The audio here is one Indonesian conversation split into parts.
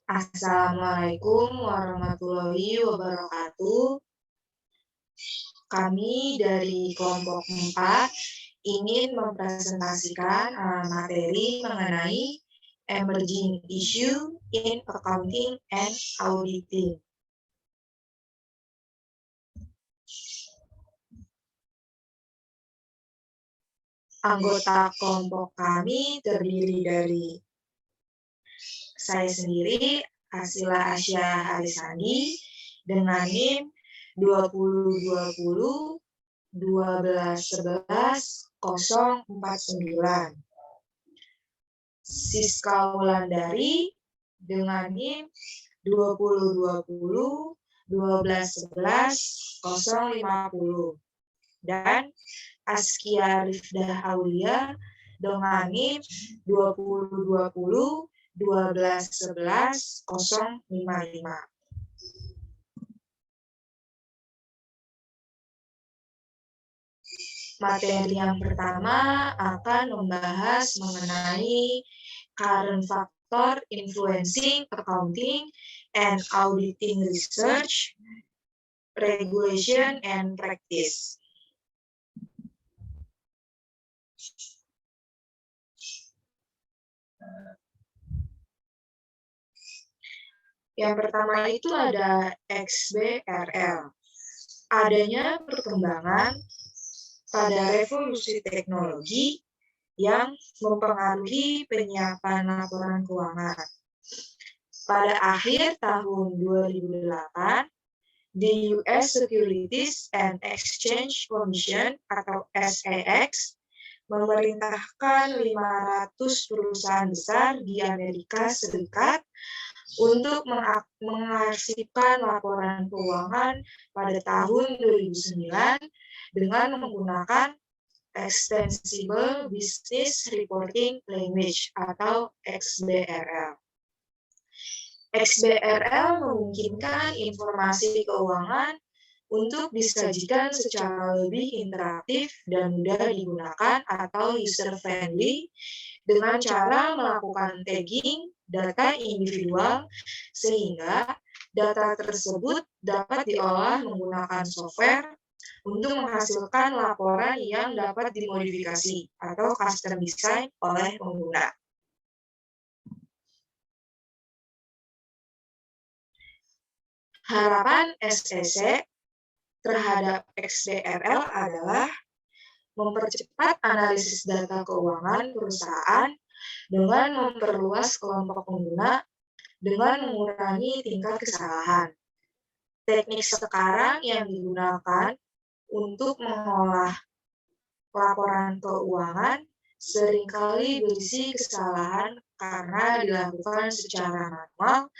Assalamualaikum warahmatullahi wabarakatuh. Kami dari kelompok 4 ingin mempresentasikan materi mengenai emerging issue in accounting and auditing. Anggota kelompok kami terdiri dari saya sendiri, Asila Asya Harisandi, dengan NIM 2020 1211 049. Siska Wulandari dengan NIM 2020 1211 050. Dan Askia Rifdah Aulia dengan NIM 2020 1211 055. Materi yang pertama akan membahas mengenai current factor influencing accounting and auditing research, regulation, and practice. Yang pertama itu ada XBRL. Adanya perkembangan pada revolusi teknologi yang mempengaruhi penyiapan laporan keuangan. Pada akhir tahun 2008, di US Securities and Exchange Commission atau SEC memerintahkan 500 perusahaan besar di Amerika Serikat untuk mengarsipkan laporan keuangan pada tahun 2009 dengan menggunakan Extensible Business Reporting Language atau XBRL. XBRL memungkinkan informasi keuangan untuk disajikan secara lebih interaktif dan mudah digunakan atau user-friendly dengan cara melakukan tagging data individual sehingga data tersebut dapat diolah menggunakan software untuk menghasilkan laporan yang dapat dimodifikasi atau custom design oleh pengguna. Harapan SEC terhadap XBRL adalah mempercepat analisis data keuangan perusahaan dengan memperluas kelompok pengguna dengan mengurangi tingkat kesalahan. Teknik sekarang yang digunakan untuk mengolah laporan keuangan seringkali berisi kesalahan karena dilakukan secara manual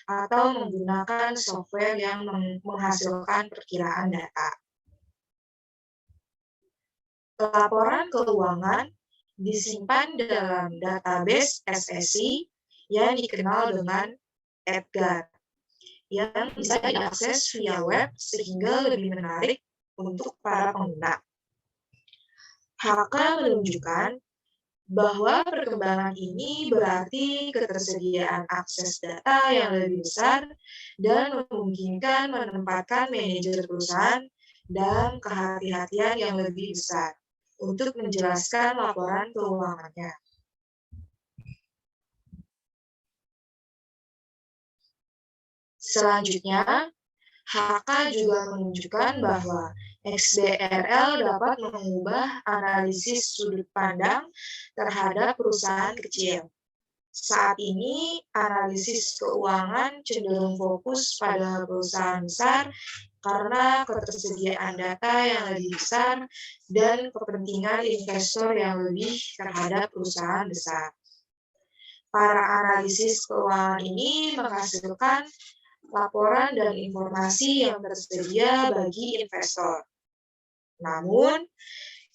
atau menggunakan software yang menghasilkan perkiraan data. Laporan keuangan disimpan dalam database SEC yang dikenal dengan EDGAR, yang bisa diakses via web sehingga lebih menarik untuk para pengguna. HK menunjukkan bahwa perkembangan ini berarti ketersediaan akses data yang lebih besar dan memungkinkan menempatkan manajer perusahaan dalam kehati-hatian yang lebih besar untuk menjelaskan laporan keuangannya. Selanjutnya, HK juga menunjukkan bahwa XBRL dapat mengubah analisis sudut pandang terhadap perusahaan kecil. Saat ini, analisis keuangan cenderung fokus pada perusahaan besar karena ketersediaan data yang lebih besar dan kepentingan investor yang lebih terhadap perusahaan besar. Para analisis keuangan ini menghasilkan laporan dan informasi yang tersedia bagi investor. Namun,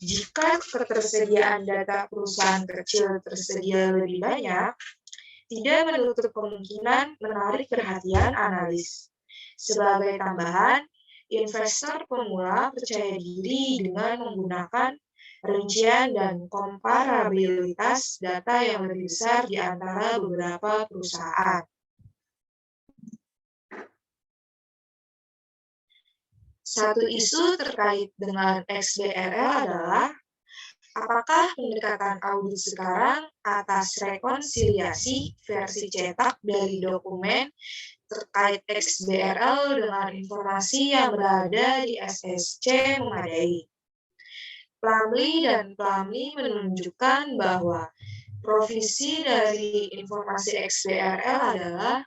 jika ketersediaan data perusahaan kecil tersedia lebih banyak, tidak menutup kemungkinan menarik perhatian analis. Sebagai tambahan, investor pemula percaya diri dengan menggunakan rincian dan komparabilitas data yang lebih besar di antara beberapa perusahaan. Satu isu terkait dengan XBRL adalah apakah pendekatan audit sekarang atas rekonsiliasi versi cetak dari dokumen terkait XBRL dengan informasi yang berada di SSC memadai. Plumlee dan Plumlee menunjukkan bahwa provisi dari informasi XBRL adalah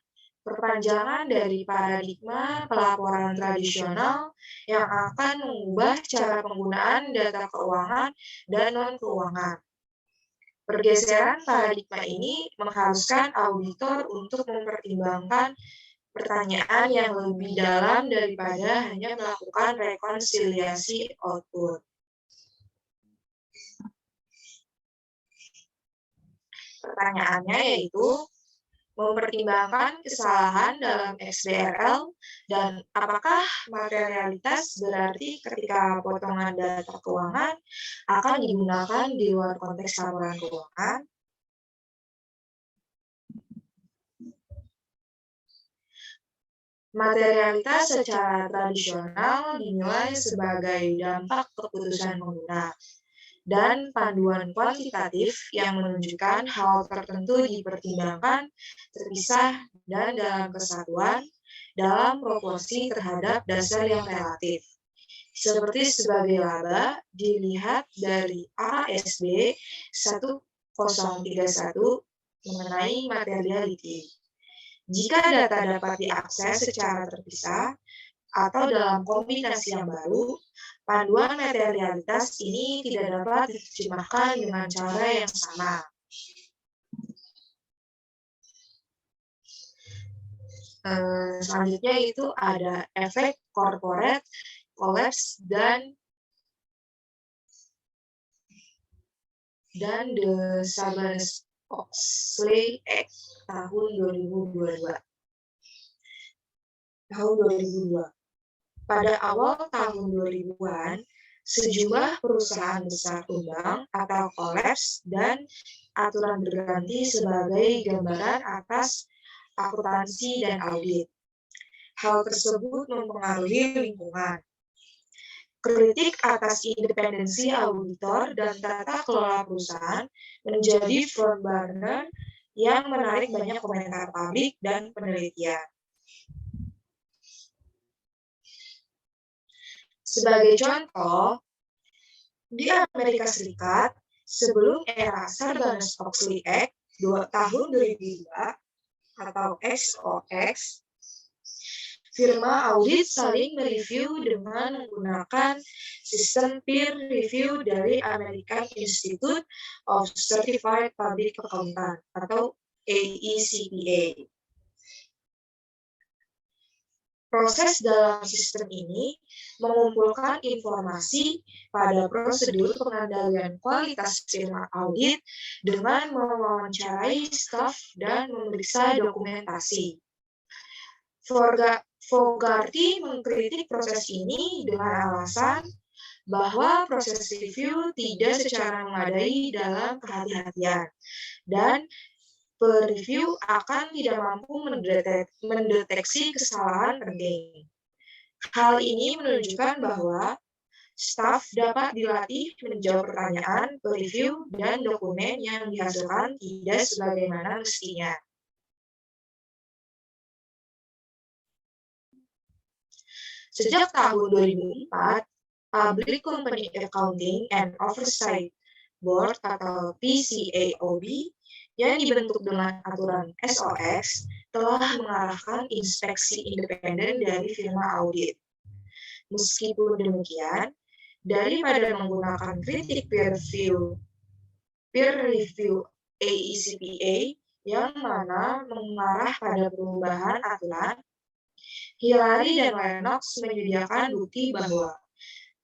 perpanjangan dari paradigma pelaporan tradisional yang akan mengubah cara penggunaan data keuangan dan non-keuangan. Pergeseran paradigma ini mengharuskan auditor untuk mempertimbangkan pertanyaan yang lebih dalam daripada hanya melakukan rekonsiliasi output. Pertanyaannya yaitu, mempertimbangkan kesalahan dalam XBRL dan apakah materialitas berarti ketika potongan data keuangan akan digunakan di luar konteks laporan keuangan? Materialitas secara tradisional dinilai sebagai dampak keputusan pengguna dan panduan kuantitatif yang menunjukkan hal tertentu dipertimbangkan terpisah dan dalam kesatuan dalam proporsi terhadap dasar yang relatif. Seperti sebagai laba dilihat dari ASB 1031 mengenai materiality. Jika data dapat diakses secara terpisah atau dalam kombinasi yang baru, panduan materialitas ini tidak dapat diterjemahkan dengan cara yang sama. Selanjutnya itu ada efek corporate collapse dan The Sarbanes-Oxley Act tahun 2002. Pada awal tahun 2000-an, sejumlah perusahaan besar tumbang atau kolaps dan aturan berganti sebagai gambaran atas akuntansi dan audit. Hal tersebut mempengaruhi lingkungan. Kritik atas independensi auditor dan tata kelola perusahaan menjadi front burner yang menarik banyak komentar publik dan penelitian. Sebagai contoh, di Amerika Serikat, sebelum era Sarbanes-Oxley Act tahun 2002 atau XOX, firma audit saling mereview dengan menggunakan sistem peer review dari American Institute of Certified Public Accountant atau AECPA. Proses dalam sistem ini mengumpulkan informasi pada prosedur pengendalian kualitas firma audit dengan mewawancarai staf dan memeriksa dokumentasi. Fogarty mengkritik proses ini dengan alasan bahwa proses review tidak secara memadai dalam kehati-hatian dan per-review akan tidak mampu mendeteksi kesalahan penting. Hal ini menunjukkan bahwa staf dapat dilatih menjawab pertanyaan per-review dan dokumen yang dihasilkan tidak sebagaimana mestinya. Sejak tahun 2004, Public Company Accounting and Oversight Board atau PCAOB yang dibentuk dengan aturan SOX telah mengarahkan inspeksi independen dari firma audit. Meskipun demikian, daripada menggunakan kritik peer review AECPA yang mana mengarah pada perubahan aturan, Hillary dan Lennox menyediakan bukti bahwa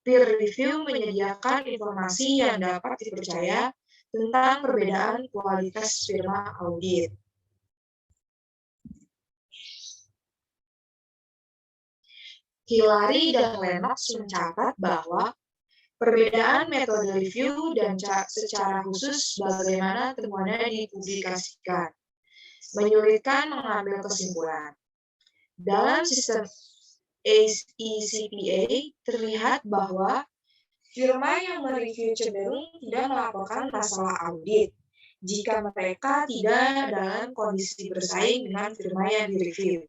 peer review menyediakan informasi yang dapat dipercaya tentang perbedaan kualitas firma audit. Hillary dan Lennox mencatat bahwa Perbedaan metode review dan secara khusus bagaimana temuannya dipublikasikan, menyulitkan mengambil kesimpulan. Dalam sistem AECPA terlihat bahwa firma yang mereview cenderung tidak melaporkan masalah audit jika mereka tidak dalam kondisi bersaing dengan firma yang direview.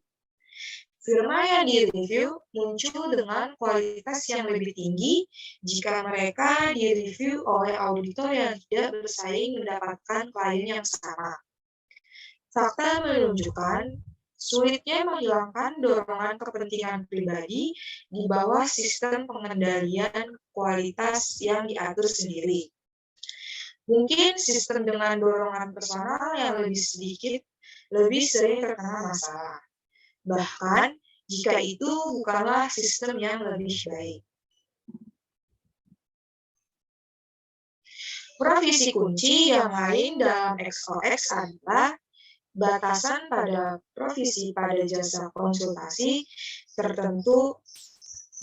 Firma yang direview muncul dengan kualitas yang lebih tinggi jika mereka direview oleh auditor yang tidak bersaing mendapatkan klien yang sama. Fakta menunjukkan sulitnya menghilangkan dorongan kepentingan pribadi di bawah sistem pengendalian kualitas yang diatur sendiri. Mungkin sistem dengan dorongan personal yang lebih sering terkena masalah. Bahkan jika itu bukanlah sistem yang lebih baik. Profesi kunci yang lain dalam XOX adalah batasan pada profesi pada jasa konsultasi tertentu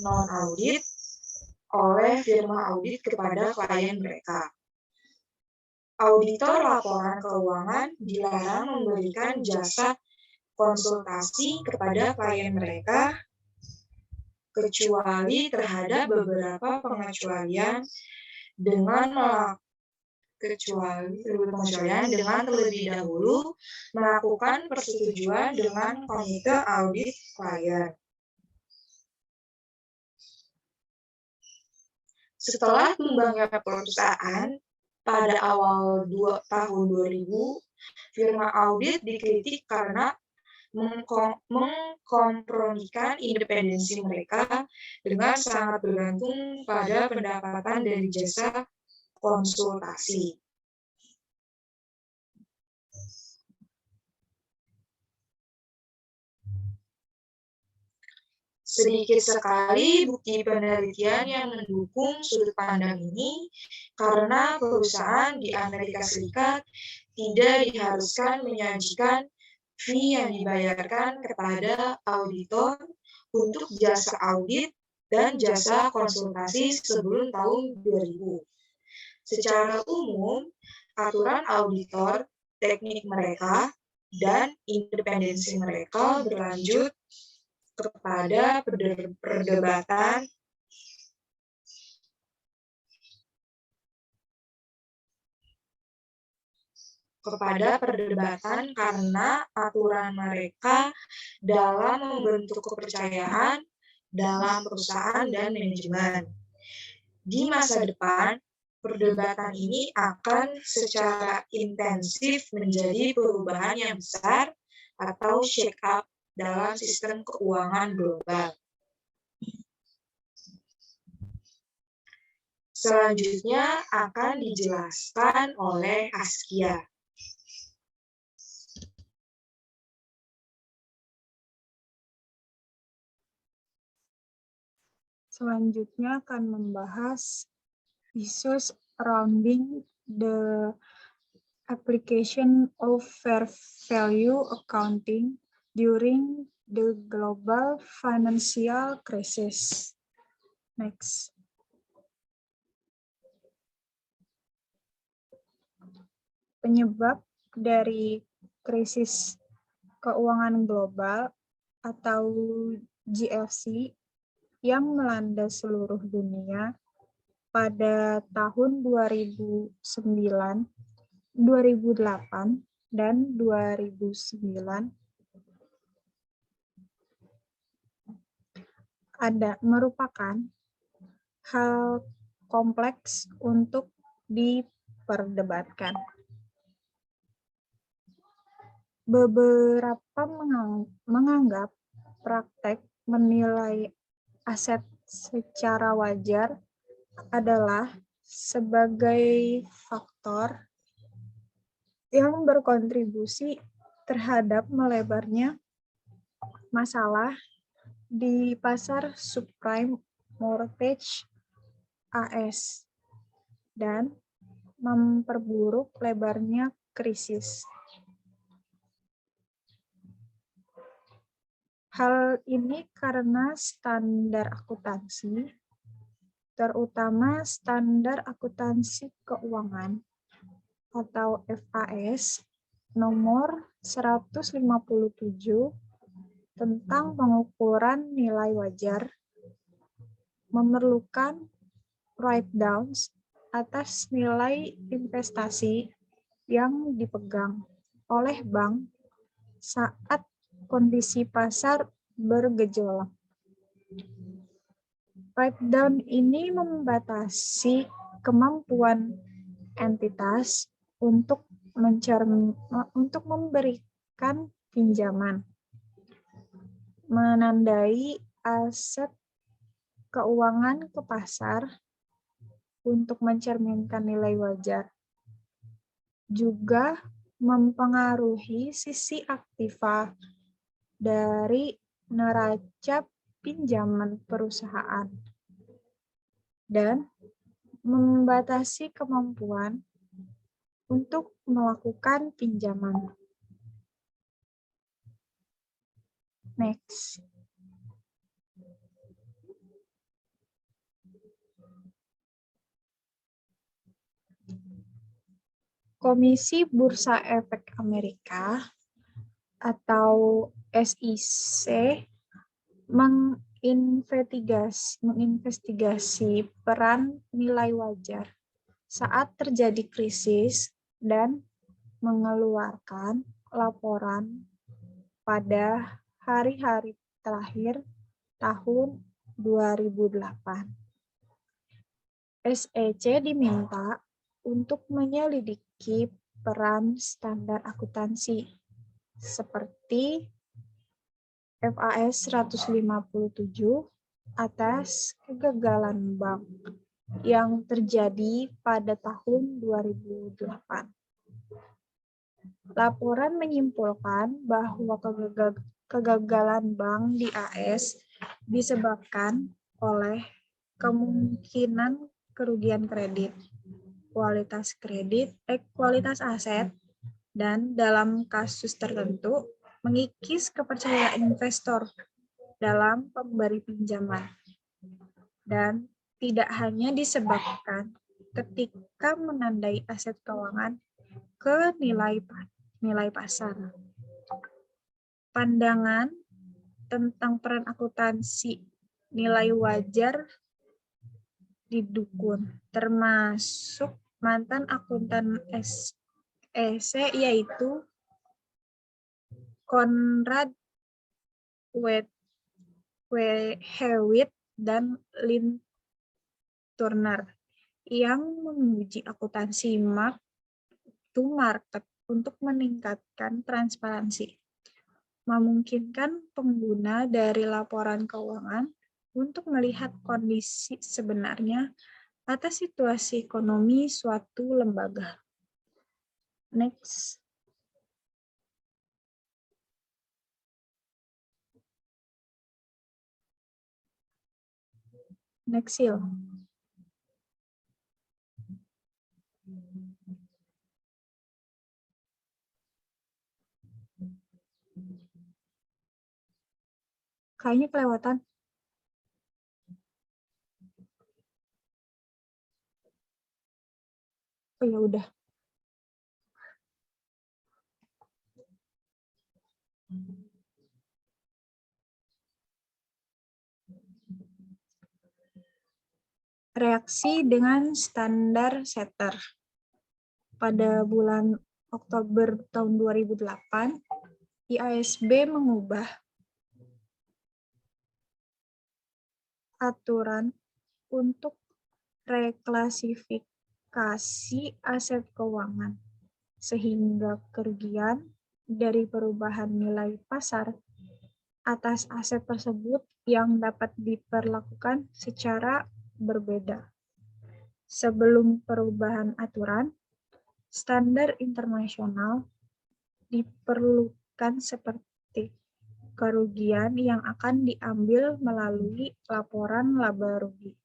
non-audit oleh firma audit kepada klien mereka. Auditor laporan keuangan dilarang memberikan jasa konsultasi kepada klien mereka kecuali terhadap beberapa pengecualian dengan terlebih dahulu melakukan persetujuan dengan komite audit klien. Setelah tumbangnya perusahaan pada awal tahun 2000, firma audit dikritik karena mengkompromikan independensi mereka dengan sangat bergantung pada pendapatan dari jasa konsultasi. Sedikit sekali bukti penelitian yang mendukung sudut pandang ini karena perusahaan di Amerika Serikat tidak diharuskan menyajikan fee yang dibayarkan kepada auditor untuk jasa audit dan jasa konsultasi sebelum tahun 2000. Secara umum, aturan auditor, teknik mereka, dan independensi mereka berlanjut kepada perdebatan karena aturan mereka dalam membentuk kepercayaan dalam perusahaan dan manajemen. Di masa depan, perdebatan ini akan secara intensif menjadi perubahan yang besar atau shake-up dalam sistem keuangan global. Selanjutnya akan dijelaskan oleh Askia. Selanjutnya akan membahas issues surrounding the application of fair value accounting during the global financial crisis. Next. Penyebab dari krisis keuangan global atau GFC yang melanda seluruh dunia pada tahun 2009, 2008, dan 2009 merupakan hal kompleks untuk diperdebatkan. Beberapa menganggap praktek menilai aset secara wajar adalah sebagai faktor yang berkontribusi terhadap melebarnya masalah di pasar subprime mortgage AS dan memperburuk lebarnya krisis. Hal ini karena standar akuntansi terutama Standar Akuntansi Keuangan atau FAS nomor 157 tentang pengukuran nilai wajar memerlukan write-downs atas nilai investasi yang dipegang oleh bank saat kondisi pasar bergejolak. Write-down ini membatasi kemampuan entitas untuk memberikan pinjaman, menandai aset keuangan ke pasar untuk mencerminkan nilai wajar, juga mempengaruhi sisi aktiva dari neraca pinjaman perusahaan, dan membatasi kemampuan untuk melakukan pinjaman. Next. Komisi Bursa Efek Amerika atau SEC menginvestigasi peran nilai wajar saat terjadi krisis dan mengeluarkan laporan pada hari-hari terakhir tahun 2008. SEC diminta untuk menyelidiki peran standar akuntansi seperti FAS 157 atas kegagalan bank yang terjadi pada tahun 2008. Laporan menyimpulkan bahwa kegagalan bank di AS disebabkan oleh kemungkinan kerugian kredit, kualitas aset, dan dalam kasus tertentu mengikis kepercayaan investor dalam pemberi pinjaman, dan tidak hanya disebabkan ketika menandai aset keuangan ke nilai pasar. Pandangan tentang peran akuntansi nilai wajar didukung, termasuk mantan akuntan SEC yaitu Conrad Hewitt dan Lynn Turner, yang memuji akuntansi mark-to-market untuk meningkatkan transparansi, memungkinkan pengguna dari laporan keuangan untuk melihat kondisi sebenarnya atas situasi ekonomi suatu lembaga. Next. Next, Sil. Kayaknya kelewatan. Oh ya udah. Reaksi dengan standar setter. Pada bulan Oktober tahun 2008, IASB mengubah aturan untuk reklasifikasi aset keuangan, sehingga kerugian dari perubahan nilai pasar atas aset tersebut yang dapat diperlakukan secara berbeda. Sebelum perubahan aturan, standar internasional diperlukan seperti kerugian yang akan diambil melalui laporan laba rugi.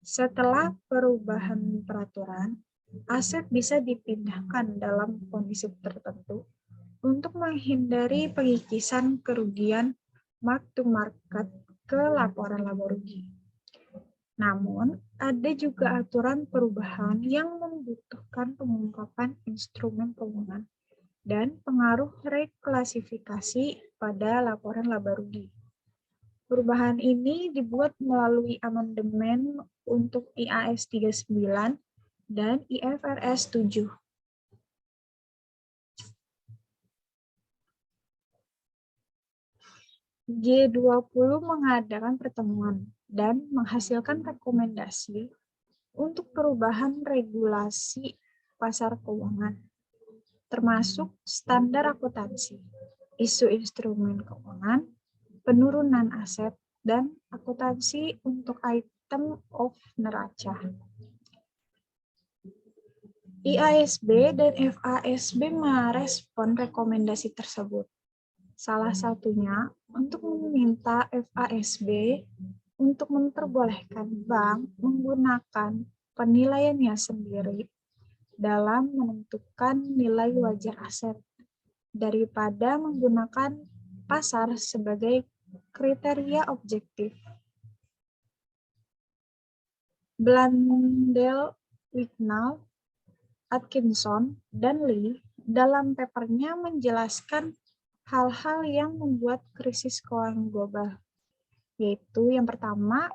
Setelah perubahan peraturan, aset bisa dipindahkan dalam kondisi tertentu untuk menghindari pengikisan kerugian mark to market ke laporan laba rugi. Namun, ada juga aturan perubahan yang membutuhkan pengungkapan instrumen keuangan dan pengaruh reklasifikasi pada laporan laba rugi. Perubahan ini dibuat melalui amandemen untuk IAS 39 dan IFRS 7. G20 mengadakan pertemuan dan menghasilkan rekomendasi untuk perubahan regulasi pasar keuangan, termasuk standar akuntansi, isu instrumen keuangan, penurunan aset, dan akuntansi untuk item of neraca. IASB dan FASB merespon rekomendasi tersebut. Salah satunya untuk meminta FASB untuk memperbolehkan bank menggunakan penilaiannya sendiri dalam menentukan nilai wajar aset daripada menggunakan pasar sebagai kriteria objektif. Blandel, Wignall, Atkinson, dan Lee dalam papernya menjelaskan hal-hal yang membuat krisis keuangan global, yaitu yang pertama,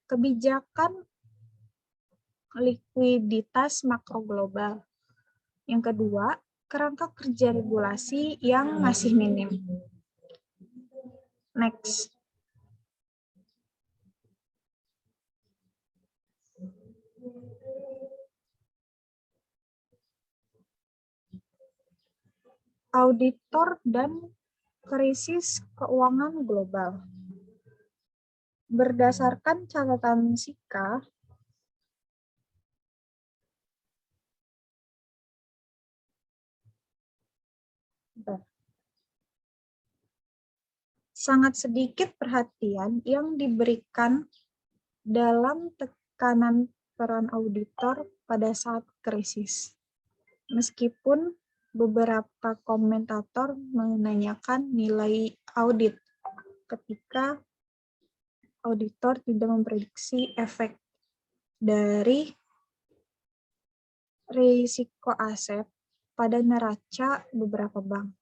kebijakan likuiditas makro global. Yang kedua, kerangka kerja regulasi yang masih minim. Next. Auditor dan krisis keuangan global. Berdasarkan catatan SICA, sangat sedikit perhatian yang diberikan dalam tekanan peran auditor pada saat krisis. Meskipun beberapa komentator menanyakan nilai audit ketika auditor tidak memprediksi efek dari risiko aset pada neraca beberapa bank.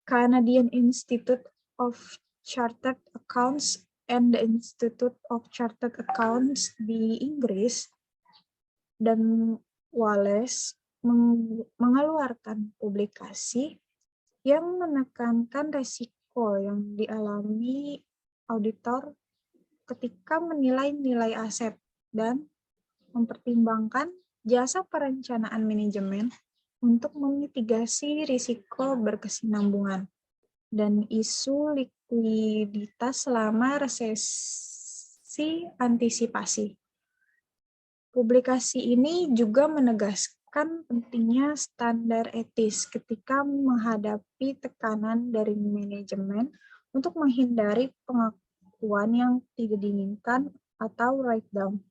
Canadian Institute of Chartered Accounts and the Institute of Chartered Accounts di Inggris dan Wallace mengeluarkan publikasi yang menekankan risiko yang dialami auditor ketika menilai nilai aset dan mempertimbangkan jasa perencanaan manajemen untuk memitigasi risiko berkesinambungan dan isu likuiditas selama resesi antisipasi. Publikasi ini juga menegaskan pentingnya standar etis ketika menghadapi tekanan dari manajemen untuk menghindari pengakuan yang tidak diinginkan atau write-down.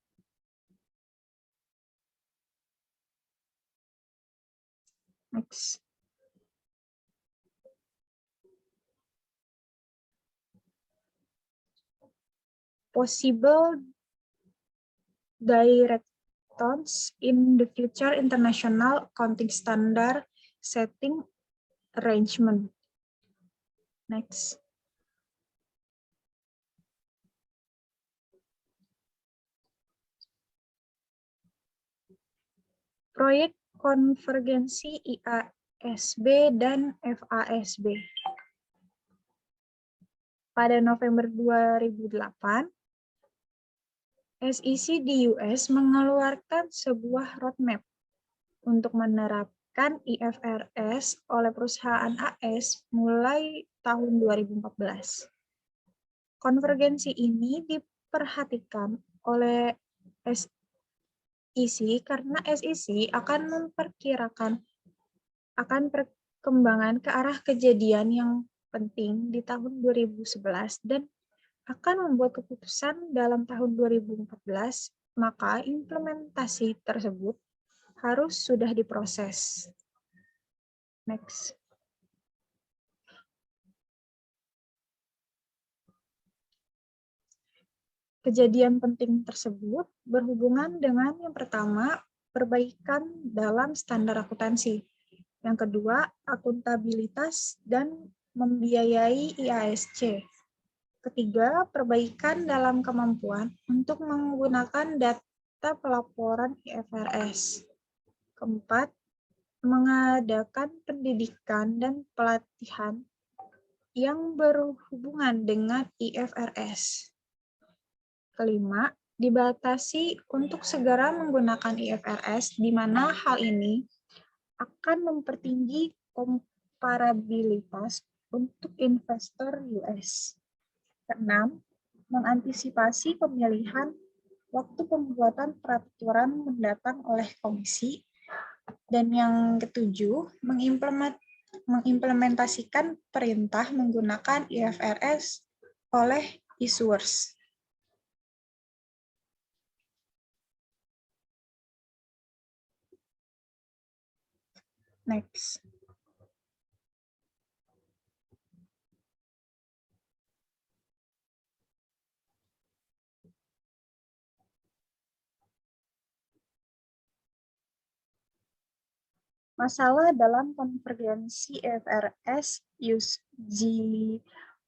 Next. Possible directions in the future international accounting standard setting arrangement. Next. Proyek konvergensi IASB dan FASB. Pada November 2008, SEC di US mengeluarkan sebuah roadmap untuk menerapkan IFRS oleh perusahaan AS mulai tahun 2014. Konvergensi ini diperhatikan oleh SEC karena SEC akan memperkirakan akan perkembangan ke arah kejadian yang penting di tahun 2011 dan akan membuat keputusan dalam tahun 2014, maka implementasi tersebut harus sudah diproses. Next. Kejadian penting tersebut berhubungan dengan yang pertama, perbaikan dalam standar akuntansi. Yang kedua, akuntabilitas dan membiayai IASC. Ketiga, perbaikan dalam kemampuan untuk menggunakan data pelaporan IFRS. Keempat, mengadakan pendidikan dan pelatihan yang berhubungan dengan IFRS. Kelima, dibatasi untuk segera menggunakan IFRS, di mana hal ini akan mempertinggi komparabilitas untuk investor US. Keenam, mengantisipasi pemilihan waktu pembuatan peraturan mendatang oleh komisi. Dan yang ketujuh, mengimplementasikan perintah menggunakan IFRS oleh issuers. Next. Masalah dalam konvergensi IFRS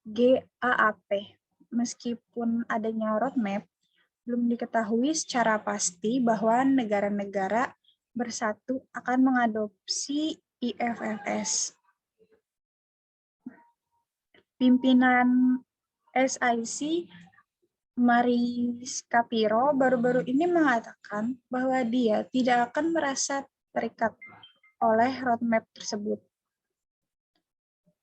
GAAP. Meskipun adanya roadmap, belum diketahui secara pasti bahwa negara-negara bersatu akan mengadopsi IFRS. Pimpinan SIC Maris Capiro baru-baru ini mengatakan bahwa dia tidak akan merasa terikat oleh roadmap tersebut.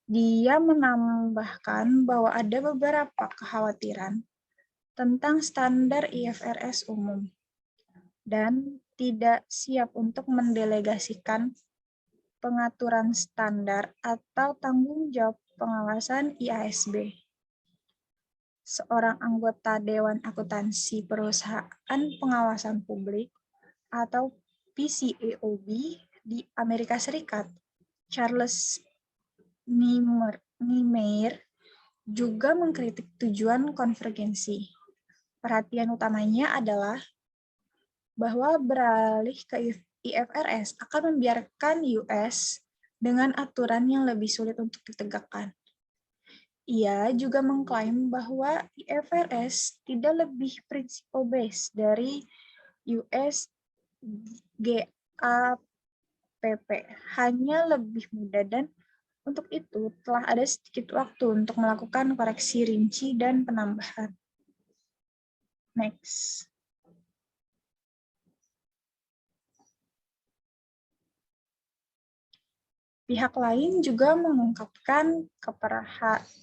Dia menambahkan bahwa ada beberapa kekhawatiran tentang standar IFRS umum dan tidak siap untuk mendelegasikan pengaturan standar atau tanggung jawab pengawasan IASB. Seorang anggota Dewan Akuntansi Perusahaan Pengawasan Publik atau PCAOB di Amerika Serikat, Charles Niemeyer, juga mengkritik tujuan konvergensi. Perhatian utamanya adalah bahwa beralih ke IFRS akan membiarkan US dengan aturan yang lebih sulit untuk ditegakkan. Ia juga mengklaim bahwa IFRS tidak lebih principle-based dari US GAAP, hanya lebih mudah, dan untuk itu telah ada sedikit waktu untuk melakukan koreksi rinci dan penambahan. Next. Pihak lain juga mengungkapkan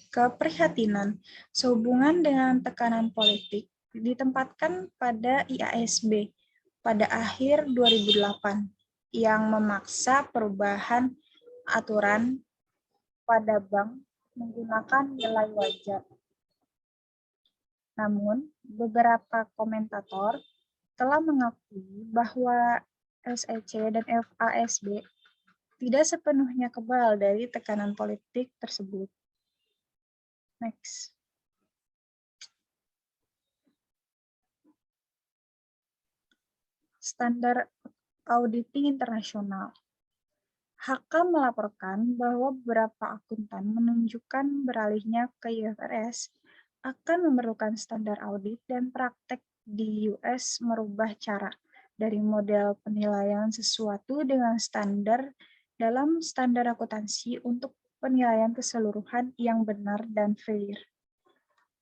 keprihatinan sehubungan dengan tekanan politik ditempatkan pada IASB pada akhir 2008 yang memaksa perubahan aturan pada bank menggunakan nilai wajar. Namun, beberapa komentator telah mengakui bahwa SEC dan FASB tidak sepenuhnya kebal dari tekanan politik tersebut. Next. Standar auditing internasional. HK melaporkan bahwa beberapa akuntan menunjukkan beralihnya ke IFRS akan memerlukan standar audit dan praktek di US merubah cara dari model penilaian sesuatu dengan standar dalam standar akuntansi untuk penilaian keseluruhan yang benar dan fair.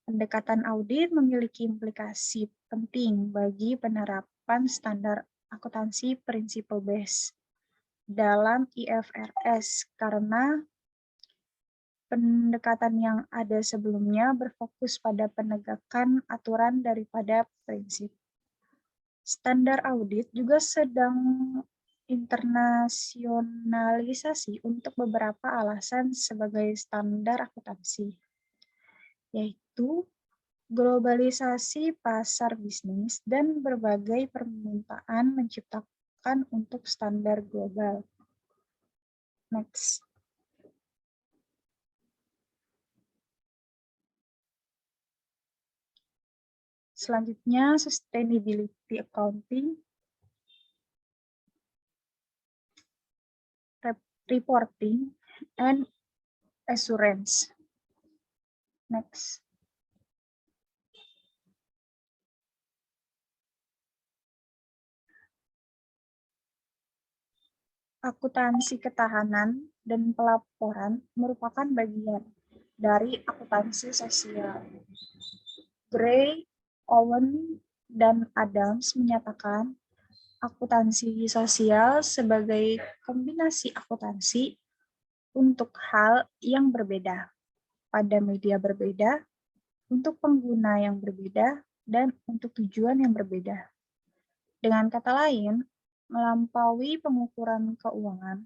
Pendekatan audit memiliki implikasi penting bagi penerapan standar akuntansi principle-based dalam IFRS karena pendekatan yang ada sebelumnya berfokus pada penegakan aturan daripada prinsip. Standar audit juga sedang internasionalisasi untuk beberapa alasan sebagai standar akuntansi, yaitu globalisasi pasar bisnis dan berbagai permintaan menciptakan untuk standar global. Next. Selanjutnya, sustainability accounting, reporting, and assurance. Next. Akuntansi ketahanan dan pelaporan merupakan bagian dari akuntansi sosial. Gray, Owen, dan Adams menyatakan akuntansi sosial sebagai kombinasi akuntansi untuk hal yang berbeda, pada media berbeda, untuk pengguna yang berbeda, dan untuk tujuan yang berbeda. Dengan kata lain, melampaui pengukuran keuangan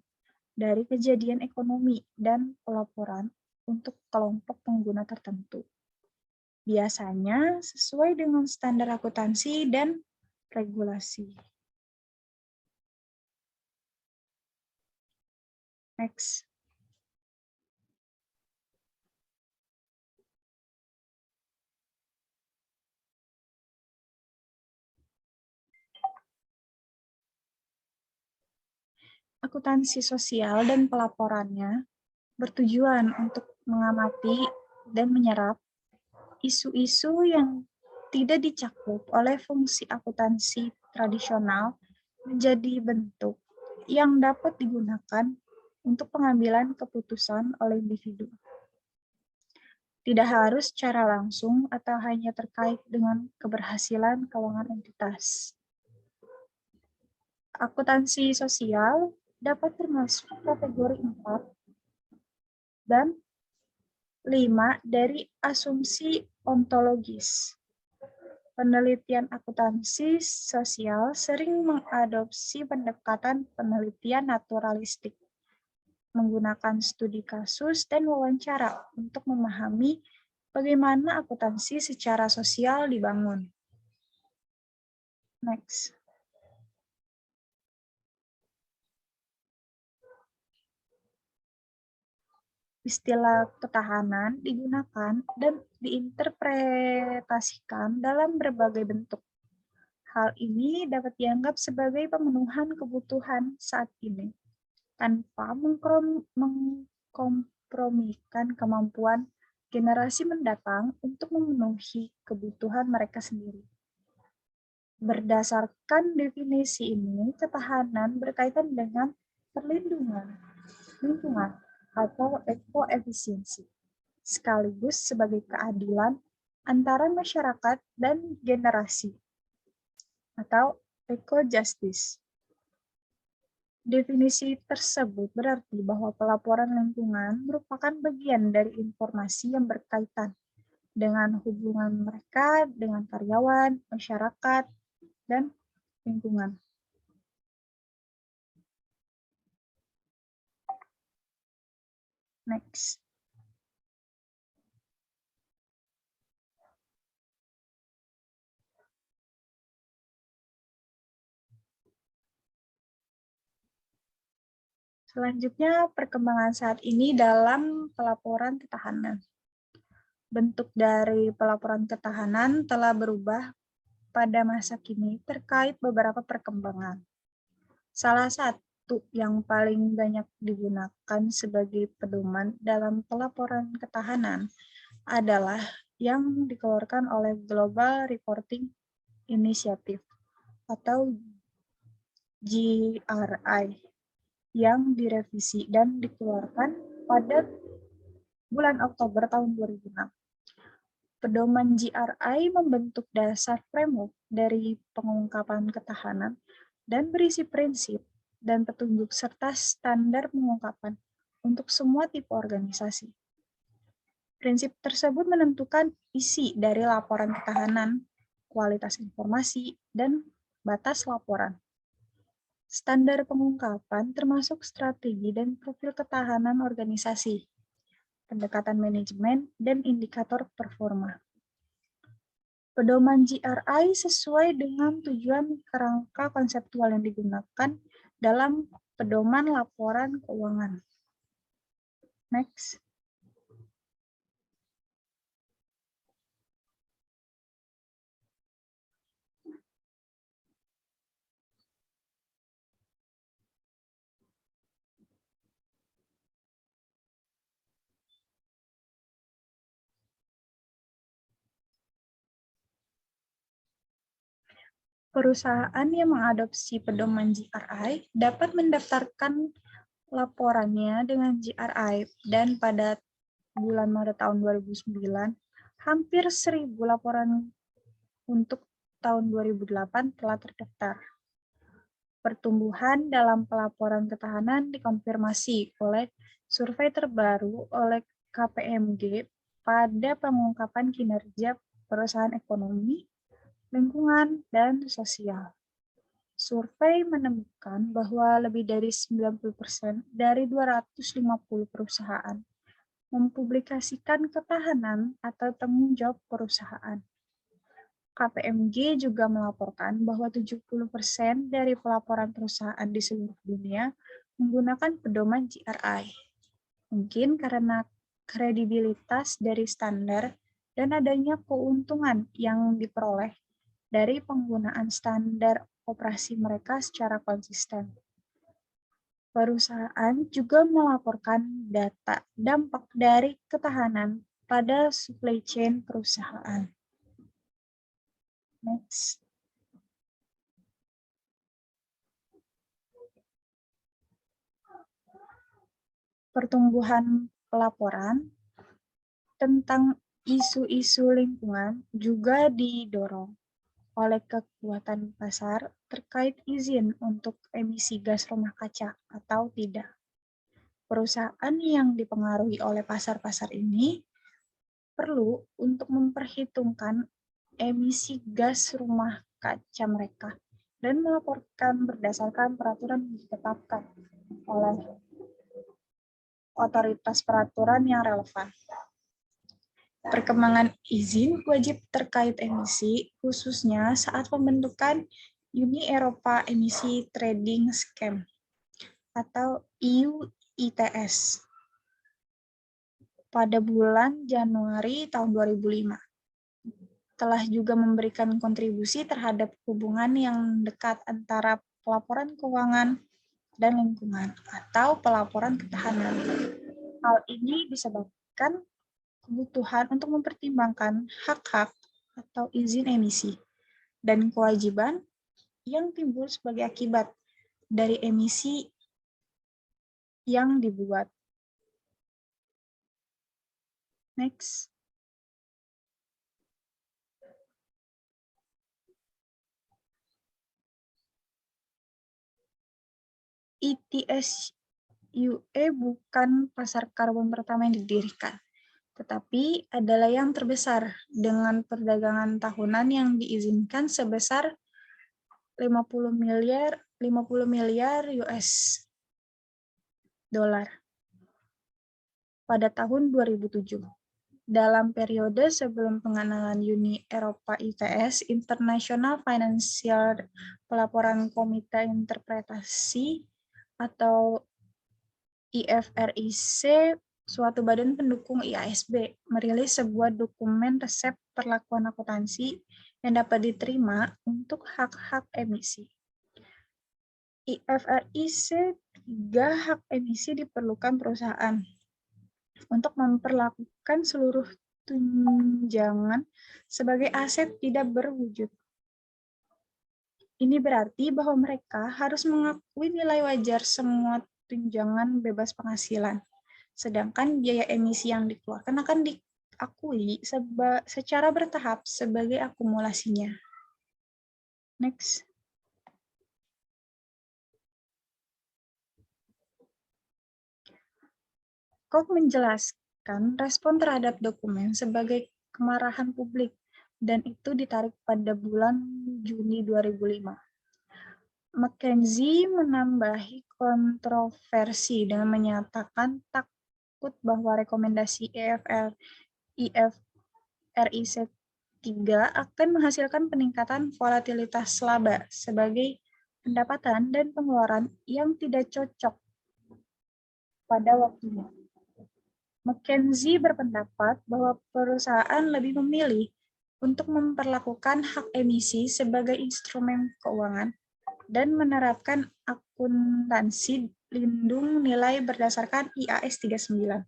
dari kejadian ekonomi dan pelaporan untuk kelompok pengguna tertentu. Biasanya sesuai dengan standar akuntansi dan regulasi. Next. Akuntansi sosial dan pelaporannya bertujuan untuk mengamati dan menyerap isu-isu yang tidak dicakup oleh fungsi akuntansi tradisional menjadi bentuk yang dapat digunakan untuk pengambilan keputusan oleh individu. Tidak harus secara langsung atau hanya terkait dengan keberhasilan keuangan entitas. Akuntansi sosial dapat termasuk kategori 4 dan 5 dari asumsi ontologis. Penelitian akuntansi sosial sering mengadopsi pendekatan penelitian naturalistik, menggunakan studi kasus dan wawancara untuk memahami bagaimana akuntansi secara sosial dibangun. Next. Istilah ketahanan digunakan dan diinterpretasikan dalam berbagai bentuk. Hal ini dapat dianggap sebagai pemenuhan kebutuhan saat ini, tanpa mengkompromikan kemampuan generasi mendatang untuk memenuhi kebutuhan mereka sendiri. Berdasarkan definisi ini, ketahanan berkaitan dengan perlindungan lingkungan atau ekoefisiensi, sekaligus sebagai keadilan antara masyarakat dan generasi, atau eco-justice. Definisi tersebut berarti bahwa pelaporan lingkungan merupakan bagian dari informasi yang berkaitan dengan hubungan mereka dengan karyawan, masyarakat, dan lingkungan. Next. Selanjutnya, perkembangan saat ini dalam pelaporan ketahanan. Bentuk dari pelaporan ketahanan telah berubah pada masa kini terkait beberapa perkembangan. Salah satu yang paling banyak digunakan sebagai pedoman dalam pelaporan ketahanan adalah yang dikeluarkan oleh Global Reporting Initiative atau GRI yang direvisi dan dikeluarkan pada bulan Oktober tahun 2006. Pedoman GRI membentuk dasar framework dari pengungkapan ketahanan dan berisi prinsip dan petunjuk serta standar pengungkapan untuk semua tipe organisasi. Prinsip tersebut menentukan isi dari laporan ketahanan, kualitas informasi, dan batas laporan. Standar pengungkapan termasuk strategi dan profil ketahanan organisasi, pendekatan manajemen, dan indikator performa. Pedoman GRI sesuai dengan tujuan kerangka konseptual yang digunakan dalam pedoman laporan keuangan. Next. Perusahaan yang mengadopsi pedoman GRI dapat mendaftarkan laporannya dengan GRI, dan pada bulan Maret tahun 2009, hampir 1.000 laporan untuk tahun 2008 telah terdaftar. Pertumbuhan dalam pelaporan ketahanan dikonfirmasi oleh survei terbaru oleh KPMG pada pengungkapan kinerja perusahaan ekonomi, lingkungan, dan sosial. Survei menemukan bahwa lebih dari 90% dari 250 perusahaan mempublikasikan ketahanan atau tanggung jawab perusahaan. KPMG juga melaporkan bahwa 70% dari pelaporan perusahaan di seluruh dunia menggunakan pedoman GRI. Mungkin karena kredibilitas dari standar dan adanya keuntungan yang diperoleh dari penggunaan standar operasi mereka secara konsisten. Perusahaan juga melaporkan data dampak dari ketahanan pada supply chain perusahaan. Next. Pertumbuhan pelaporan tentang isu-isu lingkungan juga didorong oleh kekuatan pasar terkait izin untuk emisi gas rumah kaca atau tidak. Perusahaan yang dipengaruhi oleh pasar-pasar ini perlu untuk memperhitungkan emisi gas rumah kaca mereka dan melaporkan berdasarkan peraturan yang ditetapkan oleh otoritas peraturan yang relevan. Perkembangan izin wajib terkait emisi, khususnya saat pembentukan Uni Eropa Emisi Trading Scheme atau EU ETS pada bulan Januari tahun 2005. Telah juga memberikan kontribusi terhadap hubungan yang dekat antara pelaporan keuangan dan lingkungan atau pelaporan ketahanan. Hal ini disebabkan kebutuhan untuk mempertimbangkan hak-hak atau izin emisi dan kewajiban yang timbul sebagai akibat dari emisi yang dibuat. Next. ETS UE bukan pasar karbon pertama yang didirikan, tetapi adalah yang terbesar dengan perdagangan tahunan yang diizinkan sebesar 50 miliar US dolar pada tahun 2007. Dalam periode sebelum pengenalan Uni Eropa ITS, International Financial Pelaporan Komite Interpretasi atau IFRIC, suatu badan pendukung IASB, merilis sebuah dokumen resep perlakuan akuntansi yang dapat diterima untuk hak-hak emisi. IFRIC 3 hak emisi diperlukan perusahaan untuk memperlakukan seluruh tunjangan sebagai aset tidak berwujud. Ini berarti bahwa mereka harus mengakui nilai wajar semua tunjangan bebas penghasilan, sedangkan biaya emisi yang dikeluarkan akan diakui secara bertahap sebagai akumulasinya. Next. Kok menjelaskan respon terhadap dokumen sebagai kemarahan publik, dan itu ditarik pada bulan Juni 2005. McKinsey menambahi kontroversi dengan menyatakan takut bahwa rekomendasi IFRIC 3 akan menghasilkan peningkatan volatilitas laba sebagai pendapatan dan pengeluaran yang tidak cocok pada waktunya. McKinsey berpendapat bahwa perusahaan lebih memilih untuk memperlakukan hak emisi sebagai instrumen keuangan dan menerapkan akuntansi lindung nilai berdasarkan IAS 39.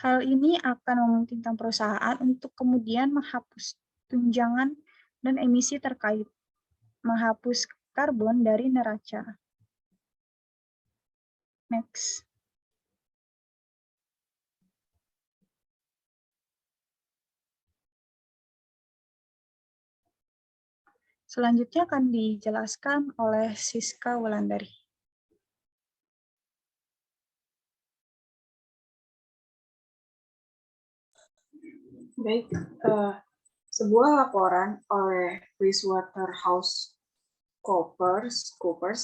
Hal ini akan memungkinkan perusahaan untuk kemudian menghapus tunjangan dan emisi terkait, menghapus karbon dari neraca. Next. Selanjutnya akan dijelaskan oleh Siska Wulandari. Baik, sebuah laporan oleh PricewaterhouseCoopers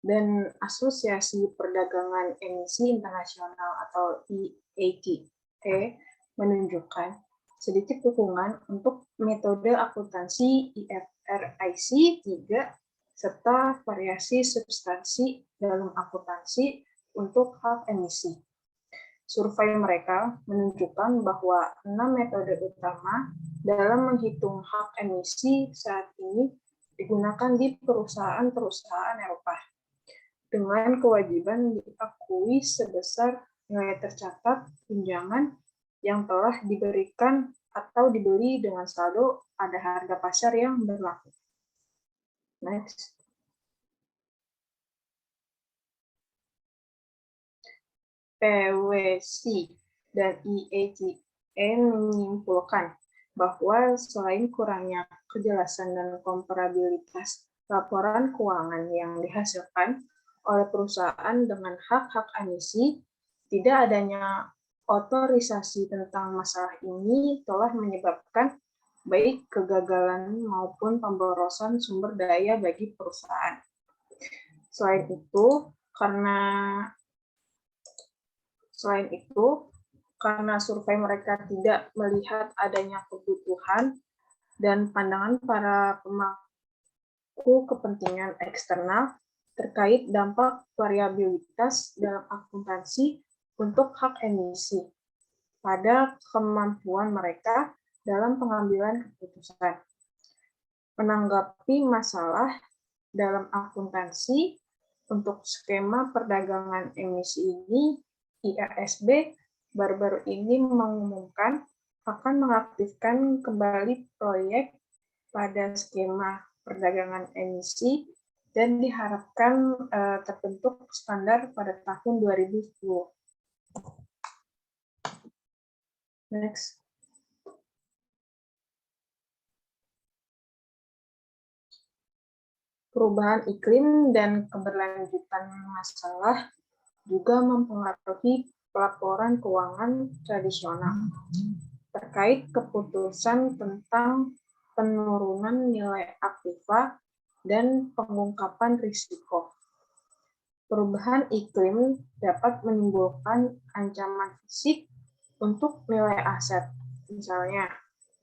dan Asosiasi Perdagangan Emisi Internasional atau IATA menunjukkan sedikit dukungan untuk metode akuntansi IFRIC 3 serta variasi substansi dalam akuntansi untuk hak emisi. Survei mereka menunjukkan bahwa 6 metode utama dalam menghitung hak emisi saat ini digunakan di perusahaan-perusahaan Eropa, dengan kewajiban diakui sebesar nilai tercatat tunjangan yang telah diberikan atau dibeli dengan saldo pada harga pasar yang berlaku. Next. PwC dan IATA menyimpulkan bahwa selain kurangnya kejelasan dan komparabilitas laporan keuangan yang dihasilkan oleh perusahaan dengan hak-hak emisi, tidak adanya otorisasi tentang masalah ini telah menyebabkan baik kegagalan maupun pemborosan sumber daya bagi perusahaan. Selain itu, karena survei mereka tidak melihat adanya kebutuhan dan pandangan para pemangku kepentingan eksternal terkait dampak variabilitas dalam akuntansi untuk hak emisi pada kemampuan mereka dalam pengambilan keputusan. Menanggapi masalah dalam akuntansi untuk skema perdagangan emisi ini, IASB baru-baru ini mengumumkan akan mengaktifkan kembali proyek pada skema perdagangan emisi dan diharapkan terbentuk standar pada tahun 2010. Next. Perubahan iklim dan keberlanjutan masalah juga mempengaruhi pelaporan keuangan tradisional terkait keputusan tentang penurunan nilai aktiva dan pengungkapan risiko. Perubahan iklim dapat menimbulkan ancaman fisik untuk nilai aset. Misalnya,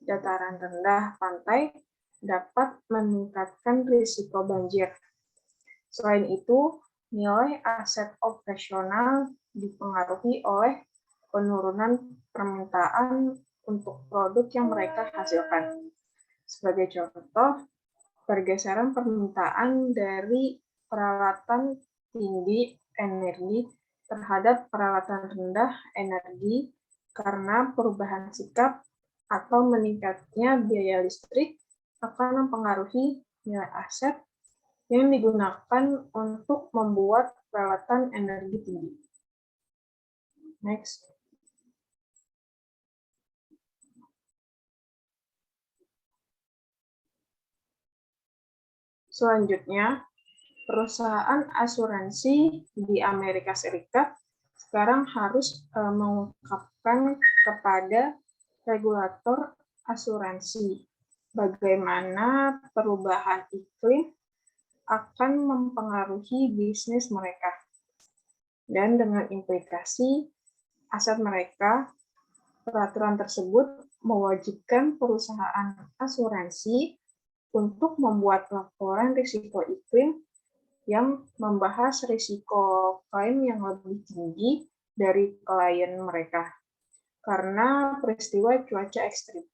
dataran rendah pantai dapat meningkatkan risiko banjir. Selain itu, nilai aset operasional dipengaruhi oleh penurunan permintaan untuk produk yang mereka hasilkan. Sebagai contoh, pergeseran permintaan dari peralatan tinggi energi terhadap peralatan rendah energi karena perubahan sikap atau meningkatnya biaya listrik akan mempengaruhi nilai aset yang digunakan untuk membuat peralatan energi tinggi. Next. Selanjutnya, perusahaan asuransi di Amerika Serikat sekarang harus mengungkapkan kepada regulator asuransi bagaimana perubahan iklim akan mempengaruhi bisnis mereka. Dan dengan implikasi aset mereka, peraturan tersebut mewajibkan perusahaan asuransi untuk membuat laporan risiko iklim yang membahas risiko klaim yang lebih tinggi dari klien mereka karena peristiwa cuaca ekstrim.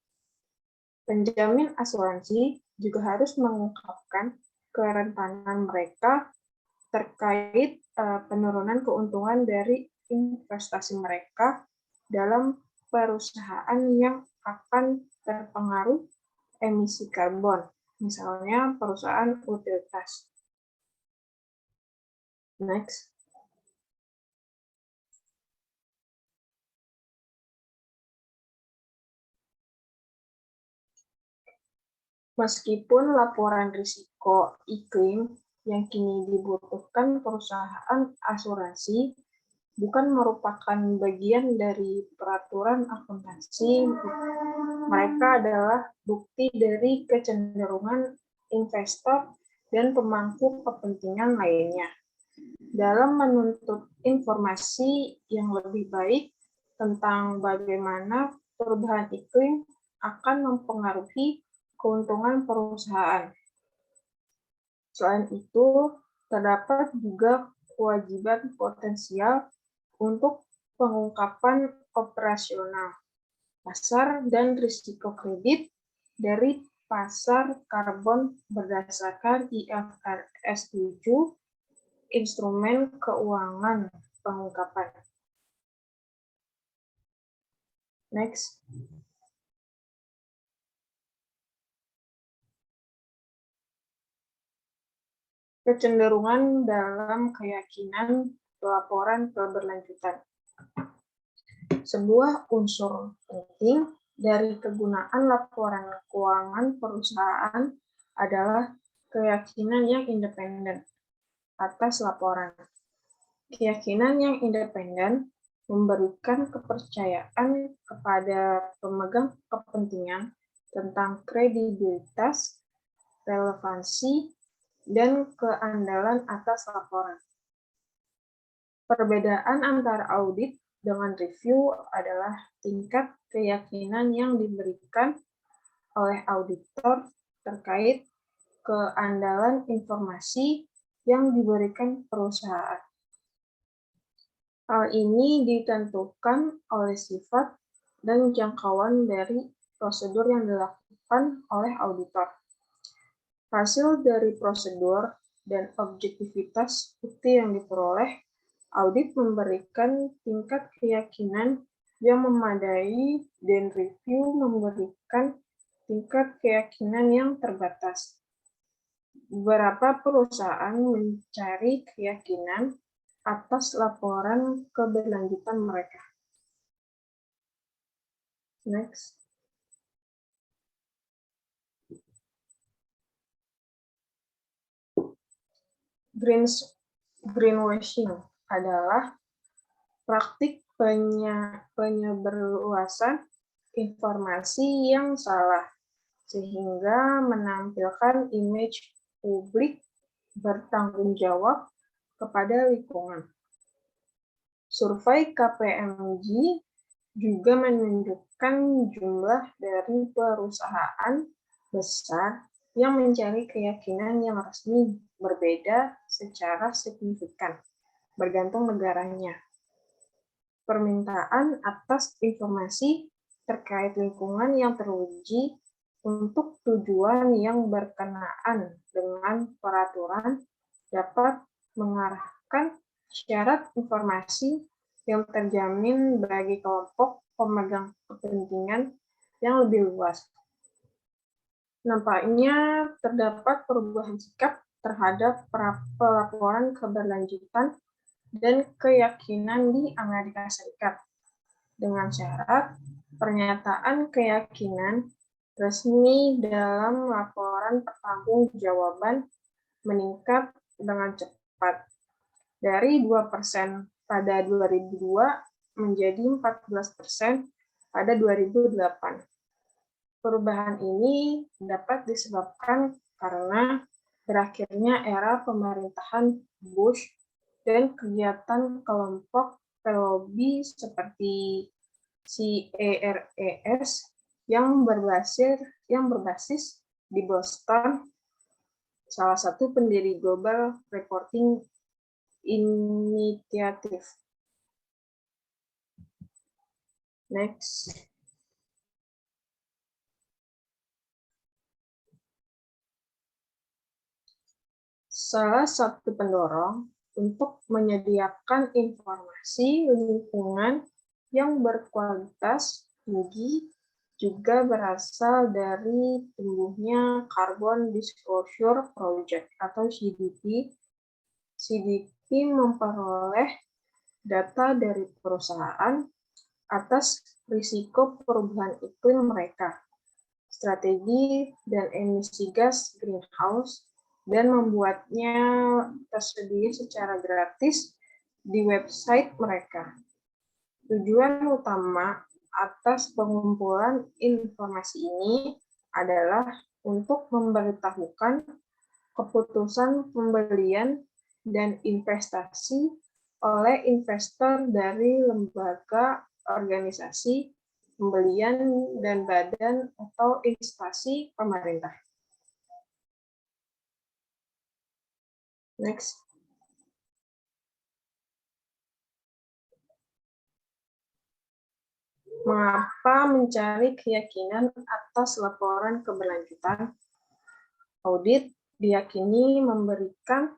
Penjamin asuransi juga harus mengungkapkan kerentanan mereka terkait penurunan keuntungan dari investasi mereka dalam perusahaan yang akan terpengaruh emisi karbon, misalnya perusahaan utilitas. Next. Meskipun laporan risiko iklim yang kini dibutuhkan perusahaan asuransi bukan merupakan bagian dari peraturan akuntansi, mereka adalah bukti dari kecenderungan investor dan pemangku kepentingan lainnya dalam menuntut informasi yang lebih baik tentang bagaimana perubahan iklim akan mempengaruhi keuntungan perusahaan. Selain itu, terdapat juga kewajiban potensial untuk pengungkapan operasional, pasar, dan risiko kredit dari pasar karbon berdasarkan IFRS 7, instrumen keuangan pengungkapan. Next. Kecenderungan dalam keyakinan pelaporan keberlanjutan. Sebuah unsur penting dari kegunaan laporan keuangan perusahaan adalah keyakinan yang independen atas laporan. Keyakinan yang independen memberikan kepercayaan kepada pemegang kepentingan tentang kredibilitas, relevansi, dan keandalan atas laporan. Perbedaan antara audit dengan review adalah tingkat keyakinan yang diberikan oleh auditor terkait keandalan informasi yang diberikan perusahaan. Hal ini ditentukan oleh sifat dan jangkauan dari prosedur yang dilakukan oleh auditor. Hasil dari prosedur dan objektivitas bukti yang diperoleh, audit memberikan tingkat keyakinan yang memadai dan review memberikan tingkat keyakinan yang terbatas. Beberapa perusahaan mencari keyakinan atas laporan keberlanjutan mereka. Next. Greenwashing adalah praktik penyebarluasan informasi yang salah, sehingga menampilkan image publik bertanggung jawab kepada lingkungan. Survei KPMG juga menunjukkan jumlah dari perusahaan besar yang mencari keyakinan yang resmi berbeda secara signifikan, bergantung negaranya. Permintaan atas informasi terkait lingkungan yang teruji untuk tujuan yang berkenaan dengan peraturan dapat mengarahkan syarat informasi yang terjamin bagi kelompok pemegang kepentingan yang lebih luas. Nampaknya terdapat perubahan sikap terhadap pelaporan keberlanjutan dan keyakinan di Amerika Serikat, dengan syarat pernyataan keyakinan resmi dalam laporan pertanggungjawaban meningkat dengan cepat dari 2% pada 2002 menjadi 14% pada 2008. Perubahan ini dapat disebabkan karena berakhirnya era pemerintahan Bush dan kegiatan kelompok pelobi seperti CARES yang berbasis di Boston, salah satu pendiri Global Reporting Initiative. Next. Salah satu pendorong untuk menyediakan informasi lingkungan yang berkualitas tinggi juga berasal dari tumbuhnya Carbon Disclosure Project atau CDP. CDP memperoleh data dari perusahaan atas risiko perubahan iklim mereka, strategi dan emisi gas greenhouse, dan membuatnya tersedia secara gratis di website mereka. Tujuan utama atas pengumpulan informasi ini adalah untuk memberitahukan keputusan pembelian dan investasi oleh investor dari lembaga, organisasi, pembelian, dan badan atau instansi pemerintah. Next. Mengapa mencari keyakinan atas laporan keberlanjutan? Audit diyakini memberikan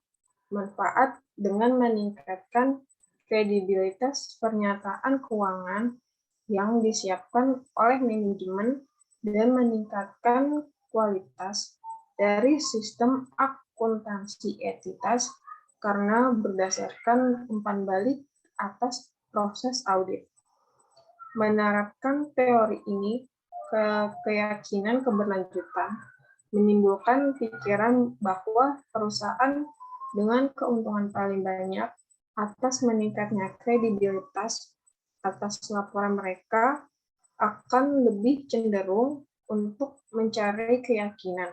manfaat dengan meningkatkan kredibilitas pernyataan keuangan yang disiapkan oleh manajemen dan meningkatkan kualitas dari sistem akuntansi entitas karena berdasarkan umpan balik atas proses audit. Menerapkan teori ini ke keyakinan keberlanjutan menimbulkan pikiran bahwa perusahaan dengan keuntungan paling banyak atas meningkatnya kredibilitas atas laporan mereka akan lebih cenderung untuk mencari keyakinan.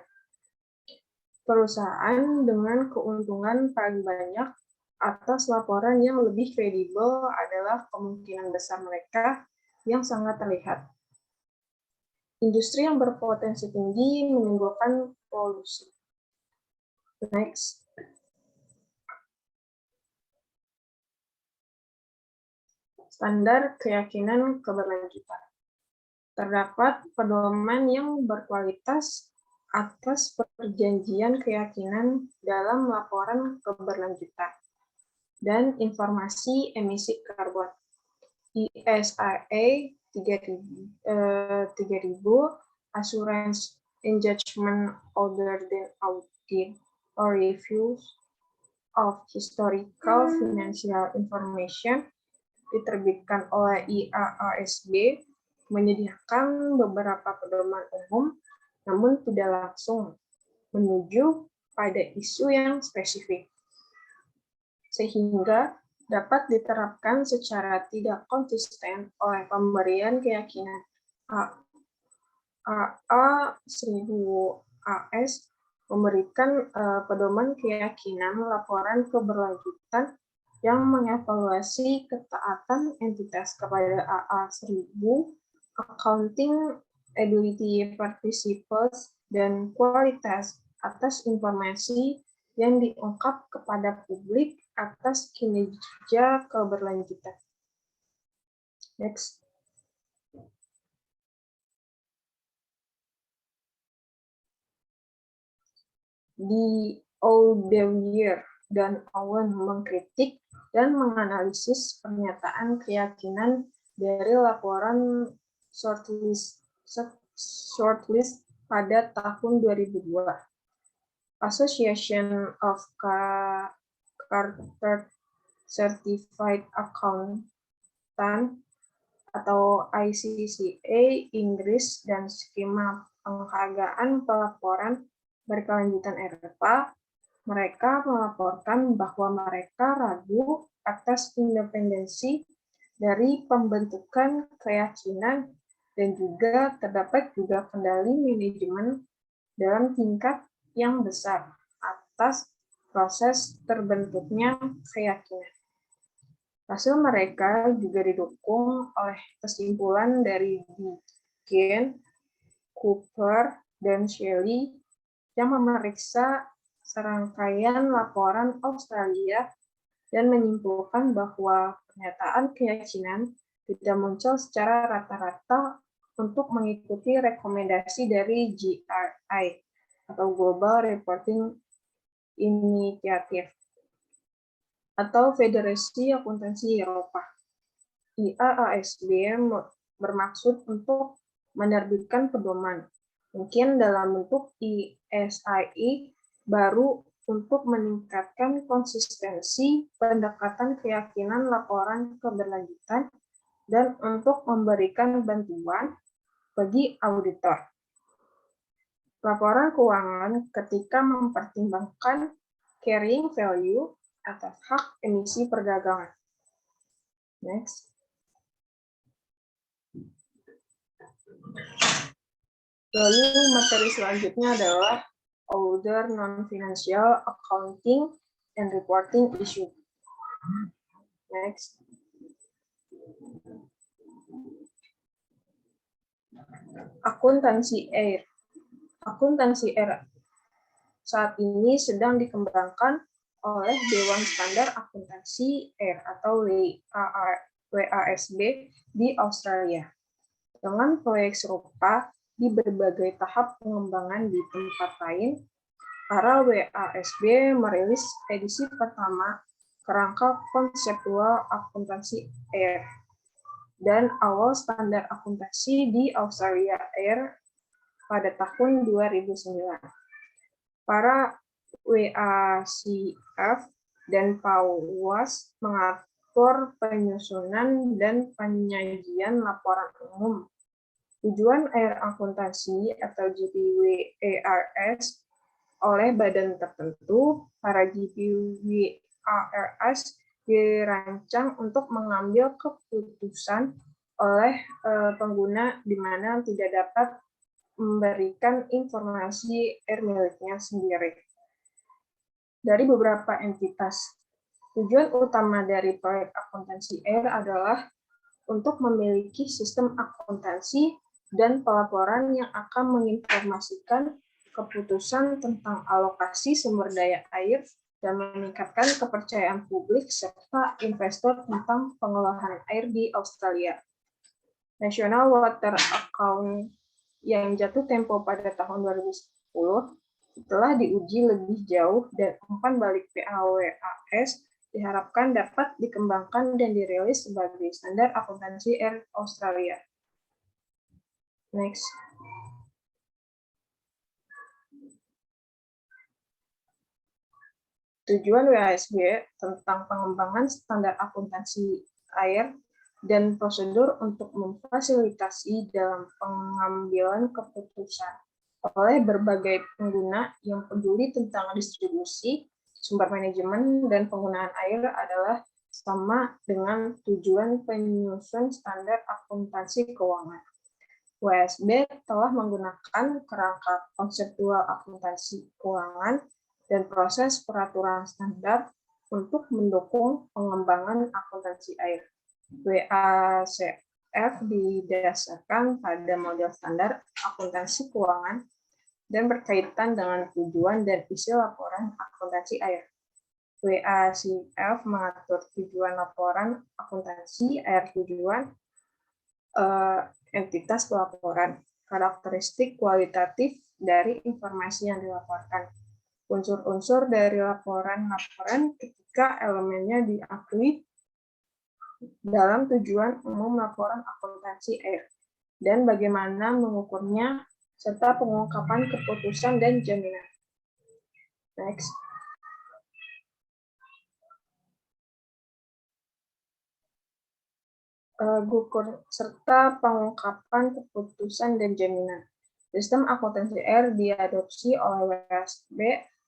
Perusahaan dengan keuntungan paling banyak atas laporan yang lebih kredibel adalah kemungkinan besar mereka yang sangat terlihat. Industri yang berpotensi tinggi menimbulkan polusi. Next. Standar keyakinan keberlanjutan. Terdapat pedoman yang berkualitas atas perjanjian keyakinan dalam laporan keberlanjutan dan informasi emisi karbon. ISAE 3000 Assurance Engagement Other than Audit or Reviews of Historical Financial Information diterbitkan oleh IAASB menyediakan beberapa pedoman umum namun tidak langsung menuju pada isu yang spesifik, sehingga dapat diterapkan secara tidak konsisten oleh pemberian keyakinan. AA 1000 AS memberikan pedoman keyakinan laporan keberlanjutan yang mengevaluasi ketaatan entitas kepada AA 1000, accounting ability participants, dan kualitas atas informasi yang diungkap kepada publik atas kinerja keberlanjutan. Next. Di O'Dwyer dan Owen mengkritik dan menganalisis pernyataan keyakinan dari laporan shortlist pada tahun 2002. Association of Chartered Certified Accountant atau ICCA Inggris dan skema penghargaan pelaporan berkelanjutan Eropa, mereka melaporkan bahwa mereka ragu atas independensi dari pembentukan keyakinan dan juga terdapat juga kendali manajemen dalam tingkat yang besar atas proses terbentuknya keyakinan. Hasil mereka juga didukung oleh kesimpulan dari Deegan, Cooper, dan Shelley yang memeriksa serangkaian laporan Australia dan menyimpulkan bahwa pernyataan keyakinan tidak muncul secara rata-rata untuk mengikuti rekomendasi dari GRI atau Global Reporting Initiative atau Federasi Akuntansi Eropa. IAASB bermaksud untuk menerbitkan pedoman, mungkin dalam bentuk ESII baru untuk meningkatkan konsistensi pendekatan keyakinan laporan keberlanjutan dan untuk memberikan bantuan bagi auditor. Laporan keuangan ketika mempertimbangkan carrying value atas hak emisi perdagangan. Next. Lalu materi selanjutnya adalah other non-financial accounting and reporting issue. Next. Akuntansi air. Akuntansi air saat ini sedang dikembangkan oleh Dewan Standar Akuntansi Air atau WASB di Australia. Dengan proyek serupa di berbagai tahap pengembangan di tempat lain, para WASB merilis edisi pertama kerangka konseptual akuntansi air dan awal standar akuntansi di Australia Air pada tahun 2009. Para WACF dan PAUAS mengatur penyusunan dan penyajian laporan umum. Tujuan air akuntansi atau GPWARS oleh badan tertentu, para GPWARS dirancang untuk mengambil keputusan oleh pengguna di mana tidak dapat memberikan informasi air miliknya sendiri. Dari beberapa entitas, tujuan utama dari proyek akuntansi air adalah untuk memiliki sistem akuntansi dan pelaporan yang akan menginformasikan keputusan tentang alokasi sumber daya air dan meningkatkan kepercayaan publik serta investor tentang pengelolaan air di Australia. National Water Account yang jatuh tempo pada tahun 2010 setelah diuji lebih jauh dan umpan balik PAWAS diharapkan dapat dikembangkan dan dirilis sebagai standar akuntansi air Australia. Next. Tujuan WASB tentang pengembangan standar akuntansi air dan prosedur untuk memfasilitasi dalam pengambilan keputusan oleh berbagai pengguna yang peduli tentang distribusi, sumber manajemen, dan penggunaan air adalah sama dengan tujuan penyusun standar akuntansi keuangan. WASB telah menggunakan kerangka konseptual akuntansi keuangan dan proses peraturan standar untuk mendukung pengembangan akuntansi air. WACF didasarkan pada model standar akuntansi keuangan dan berkaitan dengan tujuan dan isi laporan akuntansi air. WACF mengatur tujuan laporan akuntansi air, tujuan entitas pelaporan, karakteristik kualitatif dari informasi yang dilaporkan, unsur-unsur dari laporan ketika elemennya diakui dalam tujuan umum laporan akuntansi air, dan bagaimana mengukurnya, serta pengungkapan keputusan dan jaminan. Next. Gugur serta pengungkapan keputusan dan jaminan. Sistem akuntansi air diadopsi oleh WASB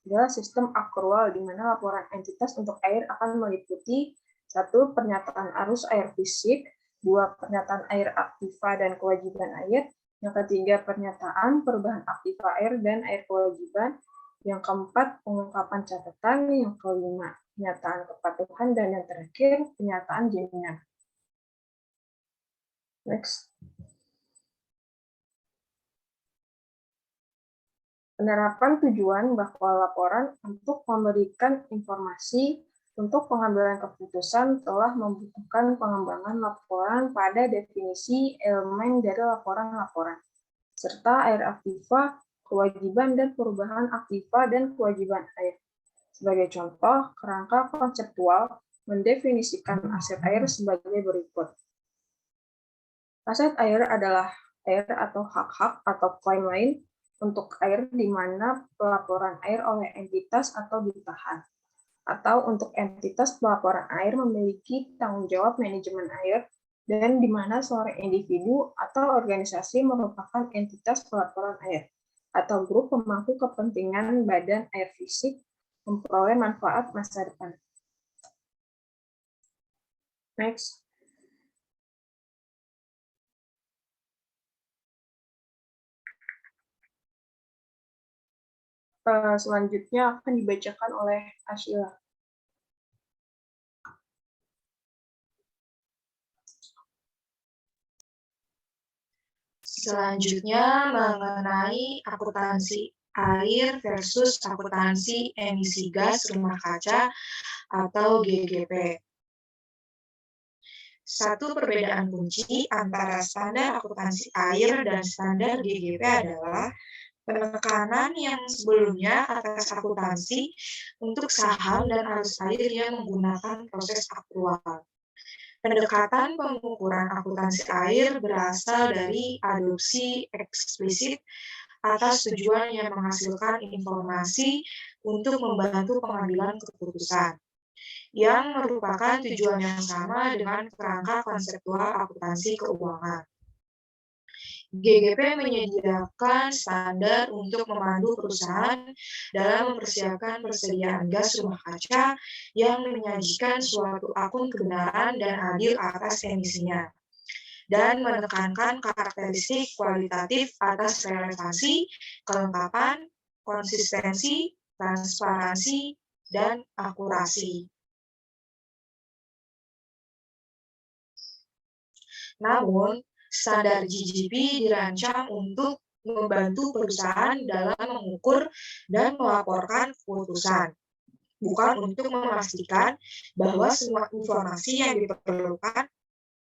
adalah sistem akrual di mana laporan entitas untuk air akan meliputi 1. Pernyataan arus air fisik, 2. Pernyataan air aktiva dan kewajiban air, yang ketiga pernyataan perubahan aktiva air dan air kewajiban, yang keempat pengungkapan catatan, yang kelima pernyataan kepatuhan, dan yang terakhir pernyataan jaminan. Next. Penerapan tujuan bahwa laporan untuk memberikan informasi untuk pengambilan keputusan telah membutuhkan pengembangan laporan pada definisi elemen dari laporan-laporan, serta air aktiva, kewajiban dan perubahan aktiva dan kewajiban air. Sebagai contoh, kerangka konseptual mendefinisikan aset air sebagai berikut. Aset air adalah air atau hak-hak atau klaim lain untuk air di mana pelaporan air oleh entitas atau ditahan, atau untuk entitas pelaporan air memiliki tanggung jawab manajemen air dan di mana seorang individu atau organisasi merupakan entitas pelaporan air atau grup pemangku kepentingan badan air fisik memperoleh manfaat masa depan. Next. Selanjutnya akan dibacakan oleh Ashila. Selanjutnya mengenai akuntansi air versus akuntansi emisi gas rumah kaca atau GGP. Satu perbedaan kunci antara standar akuntansi air dan standar GGP adalah penekanan yang sebelumnya atas akuntansi untuk saham dan arus air yang menggunakan proses aktual. Pendekatan pengukuran akuntansi air berasal dari adopsi eksplisit atas tujuan yang menghasilkan informasi untuk membantu pengambilan keputusan, yang merupakan tujuan yang sama dengan kerangka konseptual akuntansi keuangan. GGP menyediakan standar untuk memandu perusahaan dalam mempersiapkan persediaan gas rumah kaca yang menyajikan suatu akun kebenaran dan adil atas emisinya, dan menekankan karakteristik kualitatif atas relevansi, kelengkapan, konsistensi, transparansi, dan akurasi. Namun, standar GGP dirancang untuk membantu perusahaan dalam mengukur dan melaporkan keputusan, bukan untuk memastikan bahwa semua informasi yang diperlukan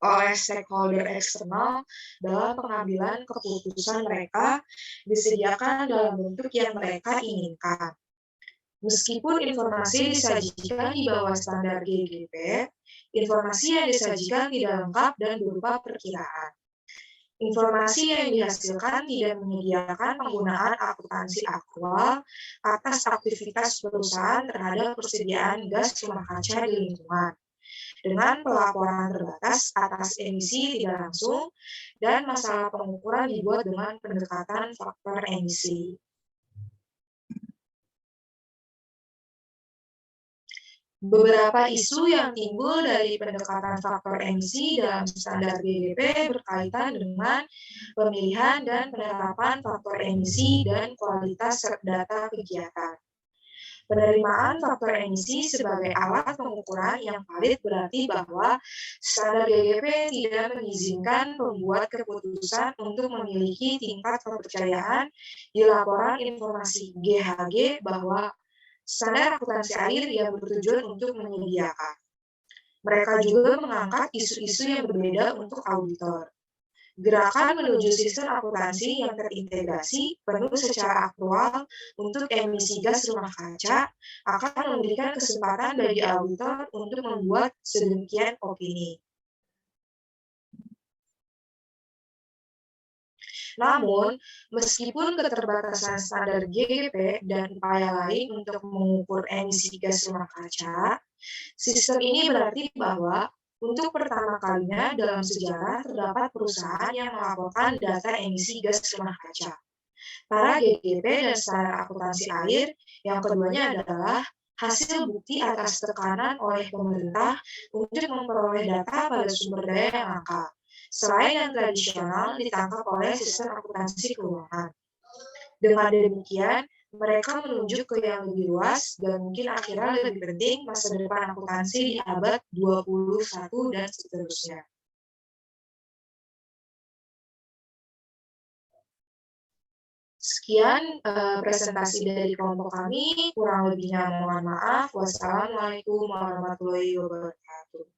oleh stakeholder eksternal dalam pengambilan keputusan mereka disediakan dalam bentuk yang mereka inginkan. Meskipun informasi disajikan di bawah standar GGP, informasi yang disajikan tidak lengkap dan berupa perkiraan. Informasi yang dihasilkan tidak menyediakan penggunaan akuntansi aktual atas aktivitas perusahaan terhadap persediaan gas rumah kaca di lingkungan, dengan pelaporan terbatas atas emisi tidak langsung dan masalah pengukuran dibuat dengan pendekatan faktor emisi. Beberapa isu yang timbul dari pendekatan faktor emisi dalam standar GGP berkaitan dengan pemilihan dan penerapan faktor emisi dan kualitas data kegiatan. Penerimaan faktor emisi sebagai alat pengukuran yang valid berarti bahwa standar GGP tidak mengizinkan pembuat keputusan untuk memiliki tingkat kepercayaan di laporan informasi GHG bahwa standar akuntansi air yang bertujuan untuk menyediakan. Mereka juga mengangkat isu-isu yang berbeda untuk auditor. Gerakan menuju sistem akuntansi yang terintegrasi penuh secara aktual untuk emisi gas rumah kaca akan memberikan kesempatan bagi auditor untuk membuat sedemikian opini. Namun, meskipun keterbatasan standar GGP dan upaya lain untuk mengukur emisi gas rumah kaca, sistem ini berarti bahwa untuk pertama kalinya dalam sejarah terdapat perusahaan yang melaporkan data emisi gas rumah kaca. Para GGP dan standar akuntansi air, yang keduanya adalah hasil bukti atas tekanan oleh pemerintah untuk memperoleh data pada sumber daya yang langka, selain yang tradisional ditangkap oleh sistem akuntansi keuangan. Dengan demikian, mereka menunjuk ke yang lebih luas dan mungkin akhirnya lebih penting masa depan akuntansi di abad 21 dan seterusnya. Sekian presentasi dari kelompok kami, kurang lebihnya mohon maaf. Wassalamualaikum warahmatullahi wabarakatuh.